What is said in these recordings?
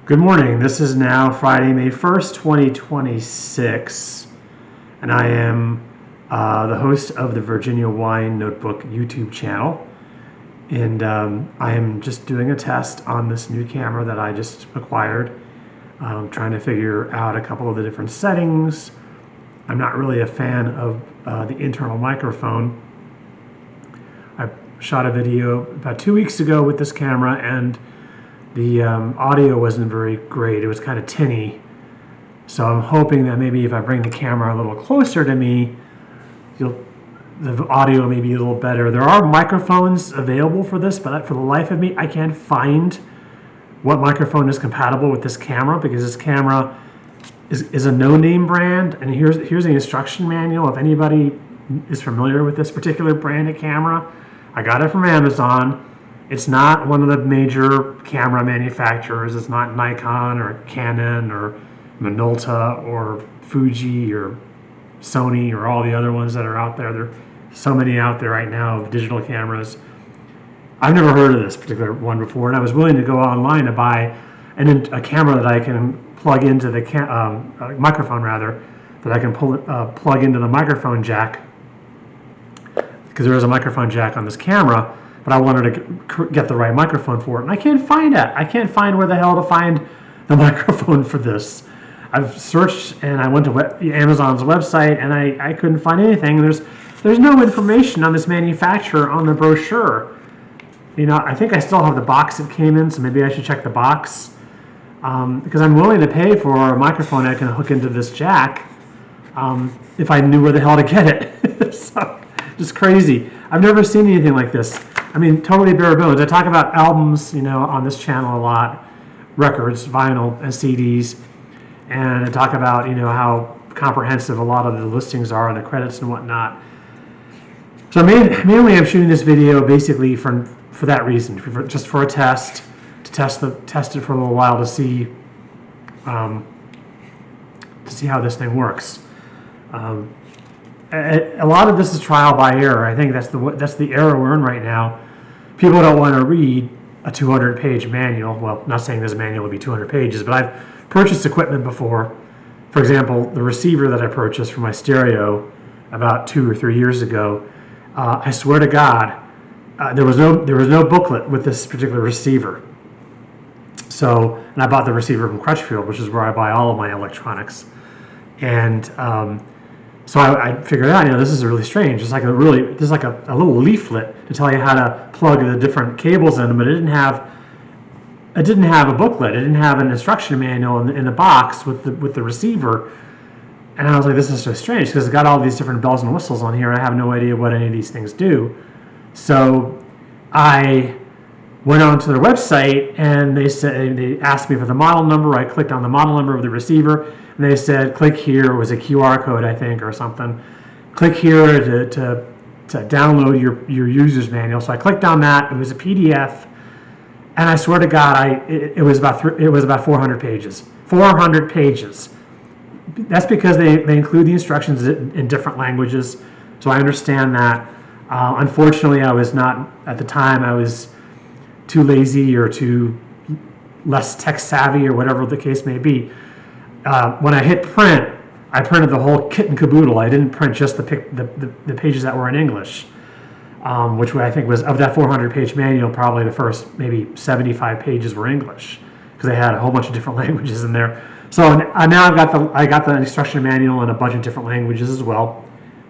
Good morning. This is now Friday, May 1st, 2026, and I am the host of the Virginia Wine Notebook YouTube channel. And I am just doing a test on this new camera that I just acquired, trying to figure out a couple of the different settings. I'm not really a fan of the internal microphone. I shot a video about 2 weeks ago with this camera, and the audio wasn't very great. It was kind of tinny. So I'm hoping that maybe if I bring the camera a little closer to me, the audio may be a little better. There are microphones available for this, but for the life of me, I can't find what microphone is compatible with this camera, because this camera is a no-name brand. And here's the instruction manual. If anybody is familiar with this particular brand of camera, I got it from Amazon. It's not one of the major camera manufacturers. It's not Nikon or Canon or Minolta or Fuji or Sony or all the other ones that are out there. There are so many out there right now of digital cameras. I've never heard of this particular one before, and I was willing to go online to buy a camera that I can plug into the microphone, rather, that I can plug into the microphone jack, because there is a microphone jack on this camera. But I wanted to get the right microphone for it, and I can't find it. I can't find where the hell to find the microphone for this. I've searched, and I went to Amazon's website, and I couldn't find anything. There's no information on this manufacturer on the brochure. You know, I think I still have the box it came in, so maybe I should check the box, because I'm willing to pay for a microphone I can hook into this jack if I knew where the hell to get it. So, just crazy. I've never seen anything like this. I mean, totally bare bones. I talk about albums, on this channel a lot, records, vinyl, and CDs, and I talk about, how comprehensive a lot of the listings are and the credits and whatnot. So mainly I'm shooting this video basically for that reason, just for a test, to test it for a little while to see how this thing works. A lot of this is trial by error. I think that's the era we're in right now. People don't want to read a 200-page manual. Well, not saying this manual will be 200 pages, but I've purchased equipment before. For example, the receiver that I purchased for my stereo about 2 or 3 years ago. I swear to God, there was no booklet with this particular receiver. And I bought the receiver from Crutchfield, which is where I buy all of my electronics. And so I figured out, this is really strange. It's like a little leaflet to tell you how to plug the different cables in, but it didn't have a booklet. It didn't have an instruction manual in the box with the receiver. And I was like, this is so strange, because it's got all these different bells and whistles on here. I have no idea what any of these things do. So I went on to their website, and they asked me for the model number. I clicked on the model number of the receiver, and they said, click here. It was a QR code, I think, or something. Click here to download your user's manual. So I clicked on that. It was a PDF, and I swear to God, it was about 400 pages. 400 pages. That's because they include the instructions in different languages, so I understand that. Unfortunately, I was not, at the time, I was too lazy or too less tech savvy or whatever the case may be. When I hit print, I printed the whole kit and caboodle. I didn't print just the pages that were in English, which I think was, of that 400-page manual, probably the first maybe 75 pages were English, because they had a whole bunch of different languages in there. So now I got the instruction manual in a bunch of different languages as well.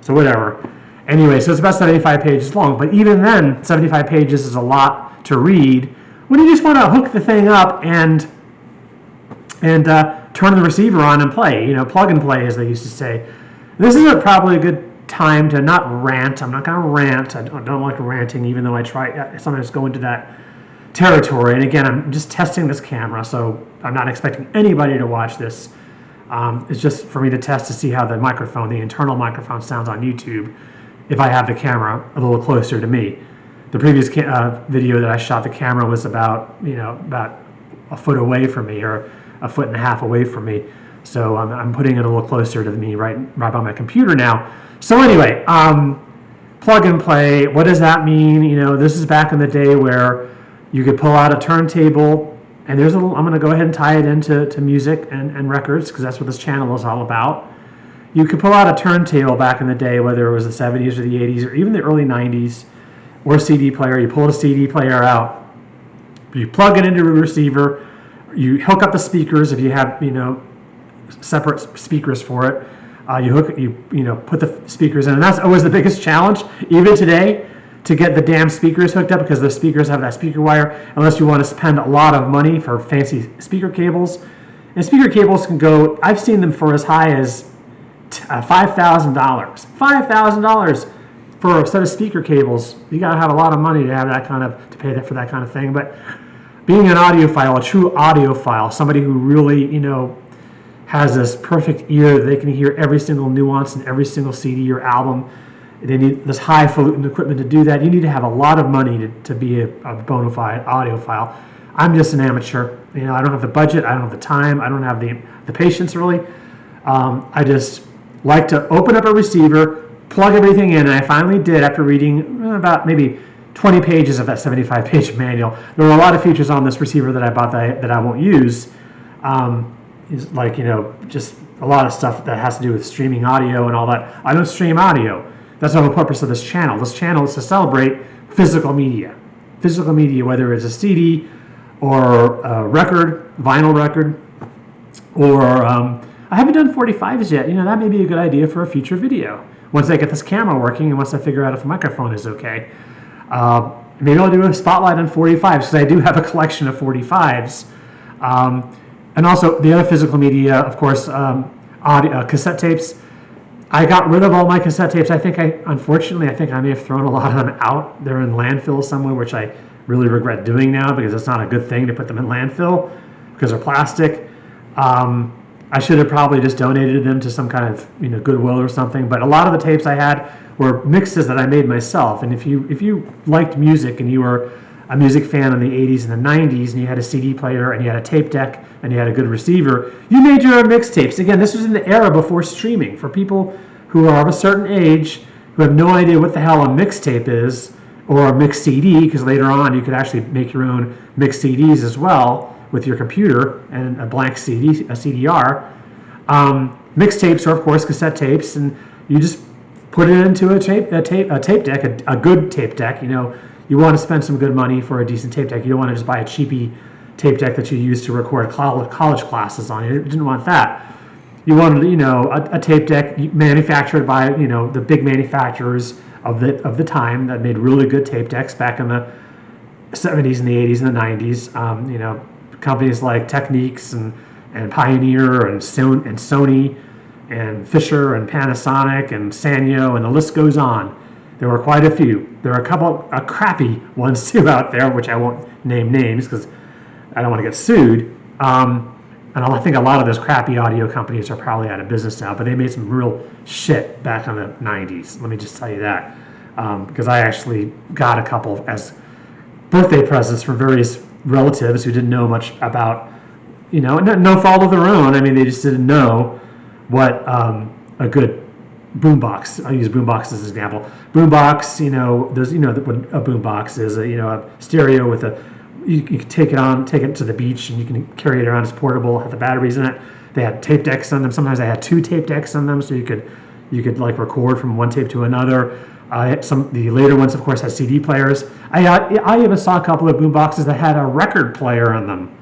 So whatever. Anyway, so it's about 75 pages long. But even then, 75 pages is a lot to read when you just want to hook the thing up and turn the receiver on and play. Plug and play, as they used to say. This is probably a good time to not rant. I'm not going to rant. I don't like ranting, even though I sometimes go into that territory. And again, I'm just testing this camera, so I'm not expecting anybody to watch this. It's just for me to test to see how the internal microphone sounds on YouTube if I have the camera a little closer to me. The previous video that I shot, the camera was about a foot away from me, or a foot and a half away from me. So I'm putting it a little closer to me right by my computer now. So anyway, plug and play. What does that mean? This is back in the day where you could pull out a turntable And there's I'm going to go ahead and tie it into music and records, because that's what this channel is all about. You could pull out a turntable back in the day, whether it was the 70s or the 80s or even the early 90s, or a CD player. You pull a CD player out, you plug it into a receiver, you hook up the speakers if you have separate speakers for it. You put the speakers in, and that's always the biggest challenge, even today, to get the damn speakers hooked up, because the speakers have that speaker wire, unless you want to spend a lot of money for fancy speaker cables. And speaker cables can go, I've seen them for as high as $5,000. $5,000 for a set of speaker cables. You got to have a lot of money to have to pay for that kind of thing. But being an audiophile, a true audiophile, somebody who really, has this perfect ear that they can hear every single nuance in every single CD or album. They need this highfalutin equipment to do that. You need to have a lot of money to be a bona fide audiophile. I'm just an amateur. I don't have the budget. I don't have the time. I don't have the patience, really. I just like to open up a receiver, plug everything in, and I finally did after reading about maybe 20 pages of that 75-page manual. There were a lot of features on this receiver that I bought that I won't use. Like, just a lot of stuff that has to do with streaming audio and all that. I don't stream audio. That's not the purpose of this channel. This channel is to celebrate physical media. Physical media, whether it's a CD or a record, vinyl record, or I haven't done 45s yet. That may be a good idea for a future video. Once I get this camera working and once I figure out if the microphone is okay. Maybe I'll do a spotlight on 45s, because I do have a collection of 45s. And also the other physical media, of course, cassette tapes. I got rid of all my cassette tapes. Unfortunately, I think I may have thrown a lot of them out. They're in landfill somewhere, which I really regret doing now, because it's not a good thing to put them in landfill because they're plastic. I should have probably just donated them to some kind of Goodwill or something. But a lot of the tapes I had were mixes that I made myself. And if you liked music and you were a music fan in the 80s and the 90s, and you had a CD player and you had a tape deck and you had a good receiver, you made your own mixtapes. Again, this was in the era before streaming. For people who are of a certain age who have no idea what the hell a mixtape is, or a mixed CD, because later on you could actually make your own mixed CDs as well with your computer and a blank CD, a CDR. Mixtapes are, of course, cassette tapes, and you just put it into a tape deck, a good tape deck. You want to spend some good money for a decent tape deck. You don't want to just buy a cheapy tape deck that you use to record college classes on. You didn't want that. You wanted, a tape deck manufactured by, the big manufacturers of the time that made really good tape decks back in the 70s and the 80s and the 90s. Companies like Technics and Pioneer and Sony and Fisher and Panasonic and Sanyo, and the list goes on. There were quite a few. There are a couple of crappy ones too out there, which I won't name names because I don't want to get sued. And I think a lot of those crappy audio companies are probably out of business now, but they made some real shit back in the 90s. Let me just tell you that. Because I actually got a couple as birthday presents from various relatives who didn't know much about, no fault of their own. I mean, they just didn't know what a good boombox. I'll use boombox as an example. Boombox, there's, what a boombox is, a stereo with you can take it to the beach, and you can carry it around. It's portable, have the batteries in it. They had tape decks on them. Sometimes I had 2 tape decks on them, so you could like record from one tape to another. The later ones, of course, had CD players. I even saw a couple of boomboxes that had a record player on them.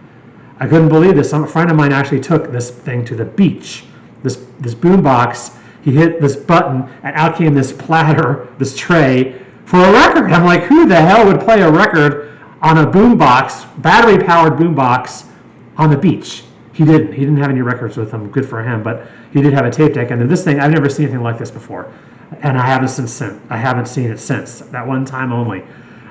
I couldn't believe this. A friend of mine actually took this thing to the beach. This boombox. He hit this button, and out came this platter, this tray, for a record. I'm like, who the hell would play a record on a boombox, battery-powered boombox, on the beach? He didn't. He didn't have any records with him. Good for him. But he did have a tape deck. And this thing, I've never seen anything like this before, and I haven't seen it since that one time only.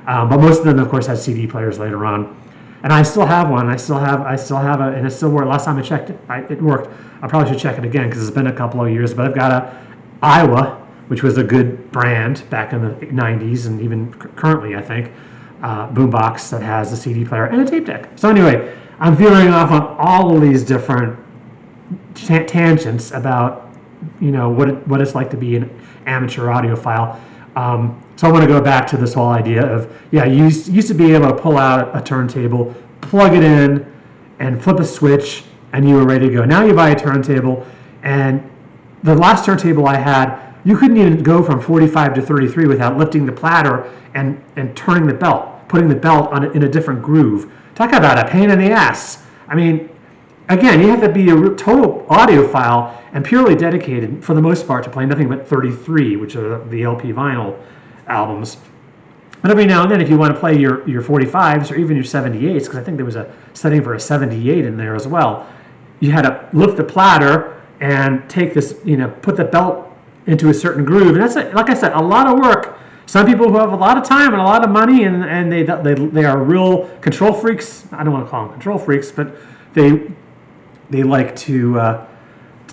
But most of them, of course, had CD players later on. And I still have one. I still have a, and it still worked. Last time I checked it, it worked. I probably should check it again because it's been a couple of years. But I've got a Iowa, which was a good brand back in the 90s and even currently, I think, boombox that has a CD player and a tape deck. So anyway, I'm veering off on all of these different tangents about, what it's like to be an amateur audiophile. So I want to go back to this whole idea of, you used to be able to pull out a turntable, plug it in, and flip a switch, and you were ready to go. Now you buy a turntable, and the last turntable I had, you couldn't even go from 45 to 33 without lifting the platter and turning the belt, putting the belt on in a different groove. Talk about a pain in the ass. I mean, again, you have to be a total audiophile and purely dedicated, for the most part, to play nothing but 33, which are the LP vinyl albums. But every now and then, if you want to play your 45s or even your 78s, because I think there was a setting for a 78 in there as well, you had to lift the platter and take this, put the belt into a certain groove. And that's, like I said, a lot of work. Some people who have a lot of time and a lot of money, and they are real control freaks. I don't want to call them control freaks, but they like to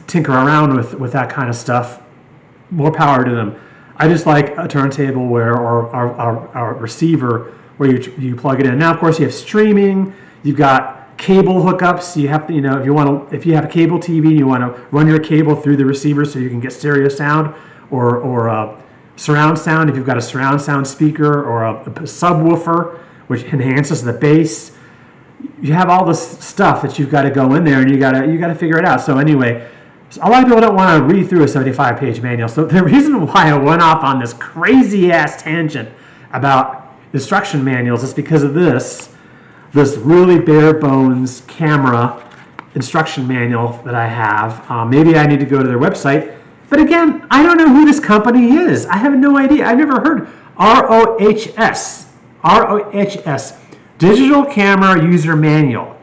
tinker around with that kind of stuff. More power to them. I just like a turntable or our receiver where you plug it in. Now, of course, you have streaming. You've got cable hookups. You have to, if you have a cable TV and you want to run your cable through the receiver so you can get stereo sound or surround sound. If you've got a surround sound speaker or a subwoofer, which enhances the bass, you have all this stuff that you've got to go in there and you got to figure it out. So anyway, a lot of people don't want to read through a 75-page manual. So the reason why I went off on this crazy-ass tangent about instruction manuals is because of this really bare-bones camera instruction manual that I have. Maybe I need to go to their website. But again, I don't know who this company is. I have no idea. I've never heard ROHS, Digital Camera User Manual.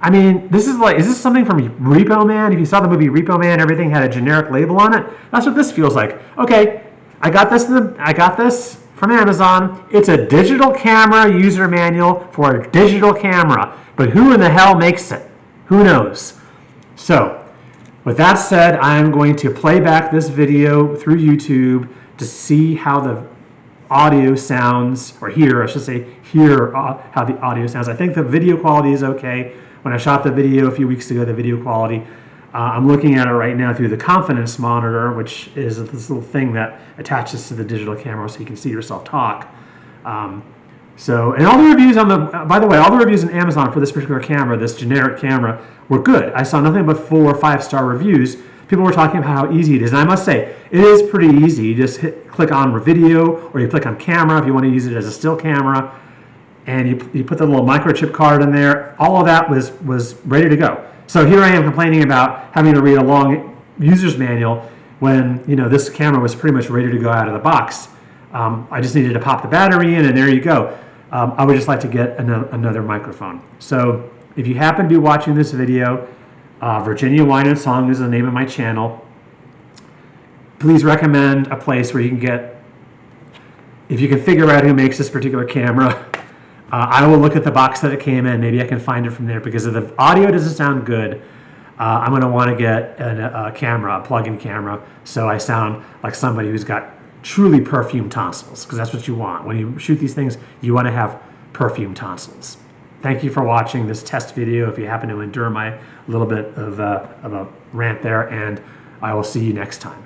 I mean, is this something from Repo Man? If you saw the movie Repo Man, everything had a generic label on it. That's what this feels like. Okay, I got this from Amazon. It's a digital camera user manual for a digital camera. But who in the hell makes it? Who knows? So, with that said, I am going to play back this video through YouTube to see how the audio sounds, or hear how the audio sounds. I think the video quality is okay. When I shot the video a few weeks ago, the video quality, I'm looking at it right now through the Confidence Monitor, which is this little thing that attaches to the digital camera so you can see yourself talk. And all the reviews by the way, all the reviews on Amazon for this particular camera, this generic camera, were good. I saw nothing but 4 or 5-star reviews. People were talking about how easy it is. And I must say, it is pretty easy. You just click on video, or you click on camera if you want to use it as a still camera. And you put the little microchip card in there. All of that was ready to go. So here I am complaining about having to read a long user's manual when this camera was pretty much ready to go out of the box. I just needed to pop the battery in, and there you go. I would just like to get another microphone. So if you happen to be watching this video, Virginia Wine and Song is the name of my channel. Please recommend a place where you can get, if you can figure out who makes this particular camera. I will look at the box that it came in. Maybe I can find it from there, because if the audio doesn't sound good, I'm going to want to get a camera, a plug-in camera, so I sound like somebody who's got truly perfumed tonsils, because that's what you want. When you shoot these things, you want to have perfumed tonsils. Thank you for watching this test video, if you happen to endure my little bit of a rant there, and I will see you next time.